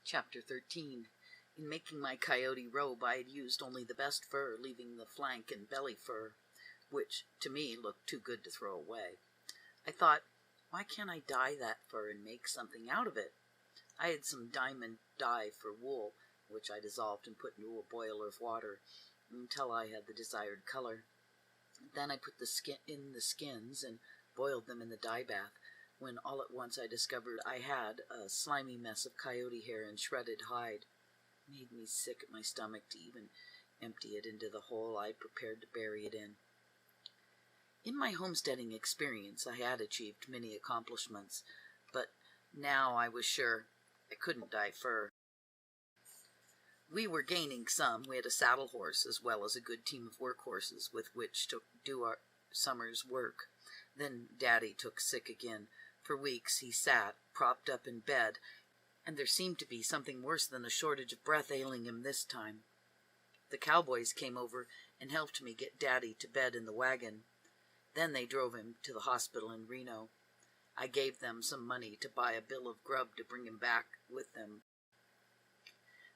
Chapter 13. In making my coyote robe, I had used only the best fur, leaving the flank and belly fur, which, to me, looked too good to throw away. I thought, why can't I dye that fur and make something out of it? I had some diamond dye for wool, which I dissolved and put into a boiler of water until I had the desired color. Then I put the skins and boiled them in the dye bath, when all at once I discovered I had a slimy mess of coyote hair and shredded hide. It made me sick at my stomach to even empty it into the hole I prepared to bury it in. In my homesteading experience, I had achieved many accomplishments, but now I was sure I couldn't dye fur. We were gaining some. We had a saddle horse as well as a good team of work horses with which to do our summer's work. Then Daddy took sick again. For weeks he sat, propped up in bed, and there seemed to be something worse than a shortage of breath ailing him this time. The Cowboys came over and helped me get Daddy to bed in the wagon. Then they drove him to the hospital in Reno. I gave them some money to buy a bill of grub to bring him back with them.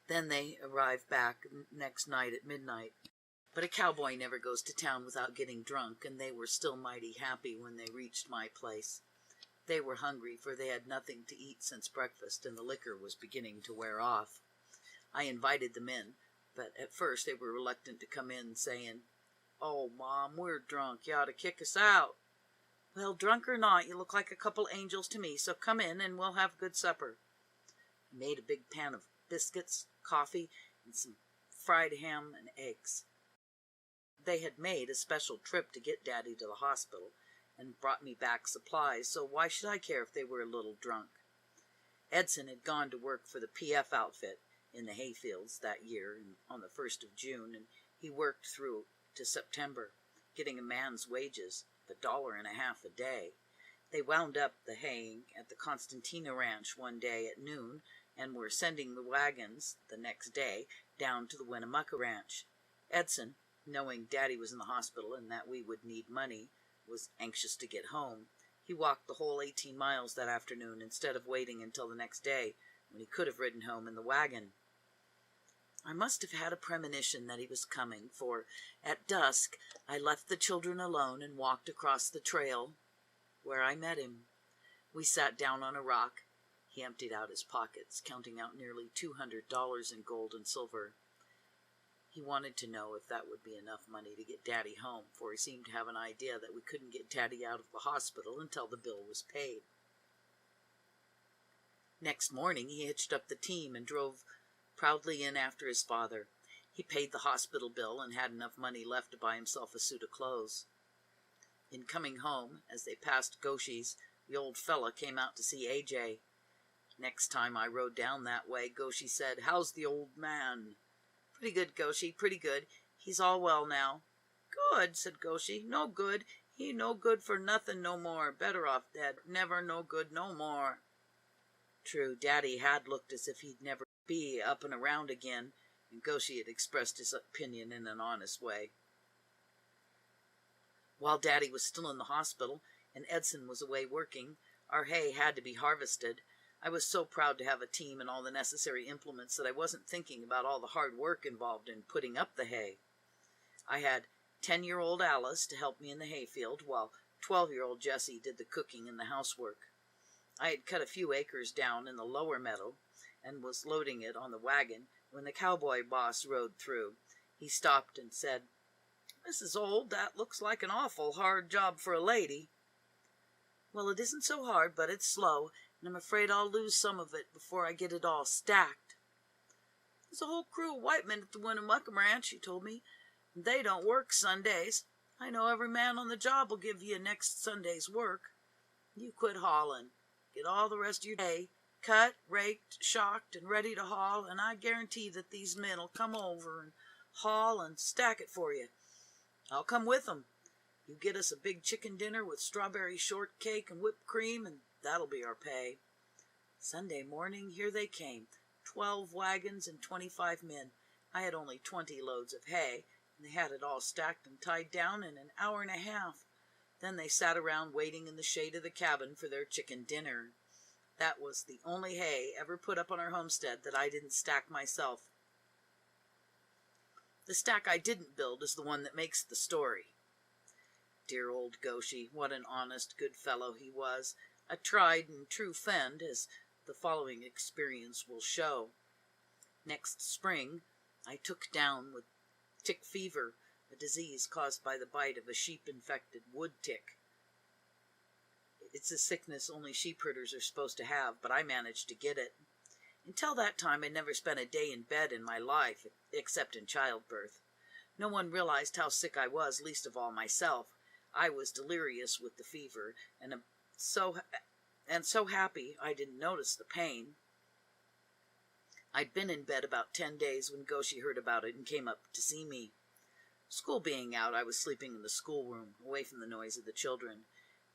Then they arrived back next night at midnight. But a cowboy never goes to town without getting drunk, and they were still mighty happy when they reached my place. They were hungry, for they had nothing to eat since breakfast, and the liquor was beginning to wear off. I invited them in, but at first they were reluctant to come in, saying, "Oh, Mom, we're drunk. You ought to kick us out." "Well, drunk or not, you look like a couple angels to me, so come in and we'll have good supper." I made a big pan of biscuits, coffee, and some fried ham and eggs. They had made a special trip to get Daddy to the hospital and brought me back supplies, so why should I care if they were a little drunk? Edson had gone to work for the PF outfit in the hayfields that year on the 1st of June, and he worked through to September, getting a man's wages of $1.50 a day. They wound up the haying at the Constantina Ranch one day at noon and were sending the wagons the next day down to the Winnemucca Ranch. Edson, knowing Daddy was in the hospital and that we would need money, was anxious to get home. He walked the whole 18 miles that afternoon instead of waiting until the next day, when he could have ridden home in the wagon. I must have had a premonition that he was coming, for at dusk I left the children alone and walked across the trail, where I met him. We sat down on a rock. He emptied out his pockets, counting out nearly $200 in gold and silver. He wanted to know if that would be enough money to get Daddy home, for he seemed to have an idea that we couldn't get Daddy out of the hospital until the bill was paid. Next morning he hitched up the team and drove proudly in after his father. He paid the hospital bill and had enough money left to buy himself a suit of clothes. In coming home, as they passed Goshi's, the old fella came out to see AJ. Next time I rode down that way, Goshi said, "How's the old man?" "Pretty good, Goshi, pretty good. He's all well now." "Good," said Goshi. "No good. He no good for nothing no more. Better off dead. Never no good no more." True, Daddy had looked as if he'd never be up and around again, and Goshi had expressed his opinion in an honest way. While Daddy was still in the hospital and Edson was away working, our hay had to be harvested. I was so proud to have a team and all the necessary implements that I wasn't thinking about all the hard work involved in putting up the hay. I had 10-year-old Alice to help me in the hayfield, while 12-year-old Jessie did the cooking and the housework. I had cut a few acres down in the lower meadow and was loading it on the wagon when the cowboy boss rode through. He stopped and said, "Mrs. Old, that looks like an awful hard job for a lady." "Well, it isn't so hard, but it's slow, and I'm afraid I'll lose some of it before I get it all stacked." "There's a whole crew of white men at the Winnemucca Ranch," he told me, "and they don't work Sundays. I know every man on the job will give you next Sunday's work. You quit hauling. Get all the rest of your day cut, raked, shocked, and ready to haul, and I guarantee that these men will come over and haul and stack it for you. I'll come with them. You get us a big chicken dinner with strawberry shortcake and whipped cream, and that'll be our pay." Sunday morning, here they came, 12 wagons and 25 men. I had only 20 loads of hay, and they had it all stacked and tied down in an hour and a half. Then they sat around waiting in the shade of the cabin for their chicken dinner. That was the only hay ever put up on our homestead that I didn't stack myself. The stack I didn't build is the one that makes the story. Dear old Goshi, what an honest, good fellow he was, a tried and true friend, as the following experience will show. Next spring, I took down with tick fever, a disease caused by the bite of a sheep-infected wood tick. It's a sickness only sheepherders are supposed to have, but I managed to get it. Until that time, I'd never spent a day in bed in my life, except in childbirth. No one realized how sick I was, least of all myself. I was delirious with the fever, and so happy I didn't notice the pain. I'd been in bed about 10 days when Goshi heard about it and came up to see me. School being out, I was sleeping in the schoolroom, away from the noise of the children.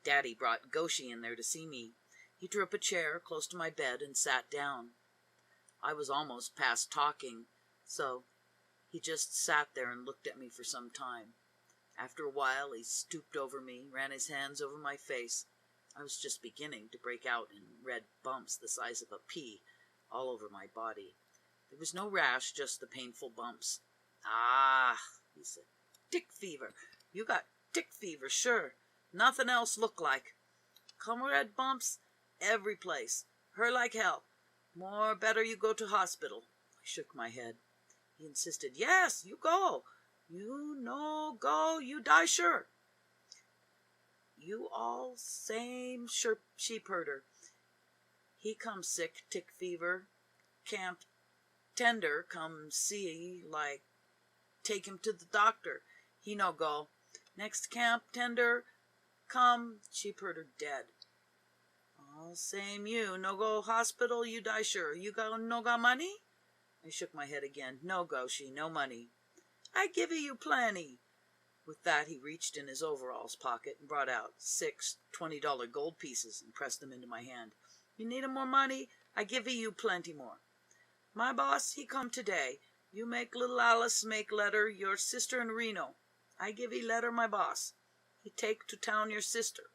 Daddy brought Goshi in there to see me. He drew up a chair close to my bed and sat down. I was almost past talking, so he just sat there and looked at me for some time. After a while, he stooped over me, ran his hands over my face. I was just beginning to break out in red bumps the size of a pea all over my body. There was no rash, just the painful bumps. "Ah," he said, "tick fever. You got tick fever, sure. Nothing else look like. Come red bumps every place. Hurt like hell. More better you go to hospital." I shook my head. He insisted, "Yes, you go. You no go, you die sure. You all same sheepherder. He come sick, tick fever. Camp tender come see, like, take him to the doctor. He no go. Next camp tender come, sheepherder dead. All same you, no go hospital, you die sure. You no got money?" I shook my head again. "No, Goshi, no money." "I give you plenty." With that, he reached in his overalls pocket and brought out 6 $20 gold pieces and pressed them into my hand. "You need more money? I give you plenty more. My boss, he come today. You make little Alice make letter your sister in Reno. I give letter my boss. He take to town your sister."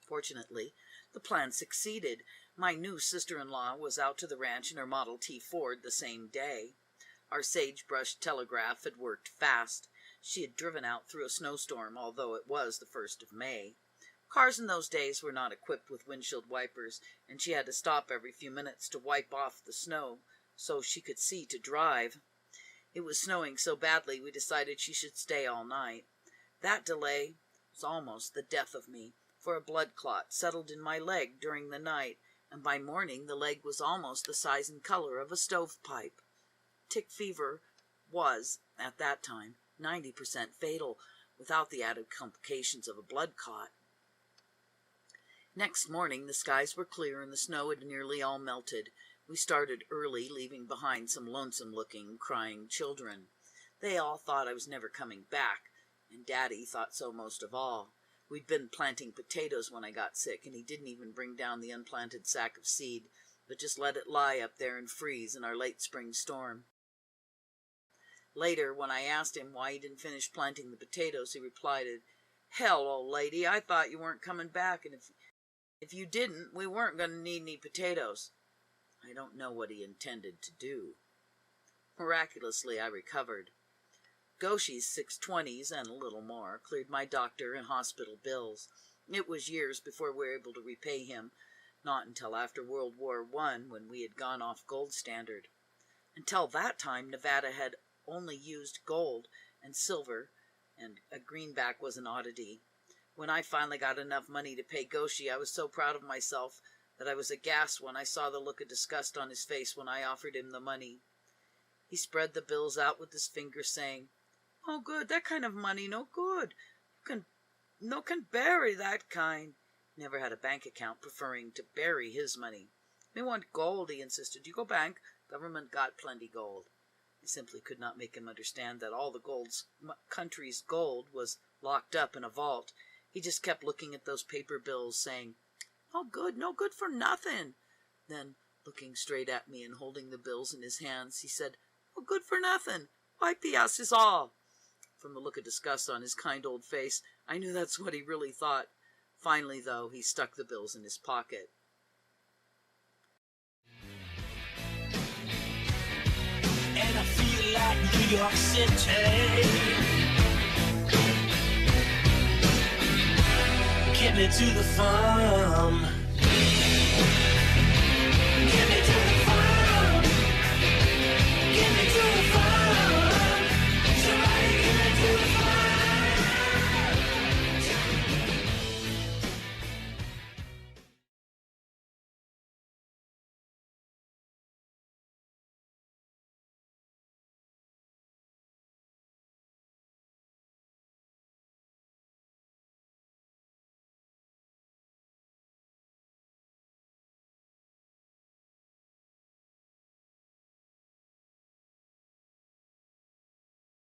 Fortunately, the plan succeeded. My new sister-in-law was out to the ranch in her Model T Ford the same day. Our sagebrush telegraph had worked fast. She had driven out through a snowstorm, although it was the 1st of May. Cars in those days were not equipped with windshield wipers, and she had to stop every few minutes to wipe off the snow so she could see to drive. It was snowing so badly we decided she should stay all night. That delay was almost the death of me, for a blood clot settled in my leg during the night, and by morning the leg was almost the size and color of a stovepipe. Tick fever was, at that time, 90% fatal, without the added complications of a blood clot. Next morning the skies were clear and the snow had nearly all melted. We started early, leaving behind some lonesome-looking, crying children. They all thought I was never coming back, and Daddy thought so most of all. We'd been planting potatoes when I got sick, and he didn't even bring down the unplanted sack of seed, but just let it lie up there and freeze in our late spring storm. Later, when I asked him why he didn't finish planting the potatoes, he replied, "Hell, old lady, I thought you weren't coming back, and if you didn't, we weren't going to need any potatoes." I don't know what he intended to do. Miraculously, I recovered. Goshi's 620s and a little more cleared my doctor and hospital bills. It was years before we were able to repay him, not until after World War I, when we had gone off gold standard. Until that time, Nevada had only used gold and silver, and a greenback was an oddity. When I finally got enough money to pay Goshi, I was so proud of myself that I was aghast when I saw the look of disgust on his face when I offered him the money. He spread the bills out with his fingers, saying, "No good, that kind of money, no good. No can bury that kind." Never had a bank account, preferring to bury his money. "Me want gold," he insisted. "You go bank, government got plenty gold." I simply could not make him understand that all the country's gold was locked up in a vault. He just kept looking at those paper bills, saying, no good for nothing." Then, looking straight at me and holding the bills in his hands, he said, "No good for nothing. Why, pias is all." From the look of disgust on his kind old face, I knew that's what he really thought. Finally, though, he stuck the bills in his pocket. like New York City. Get me to the fun.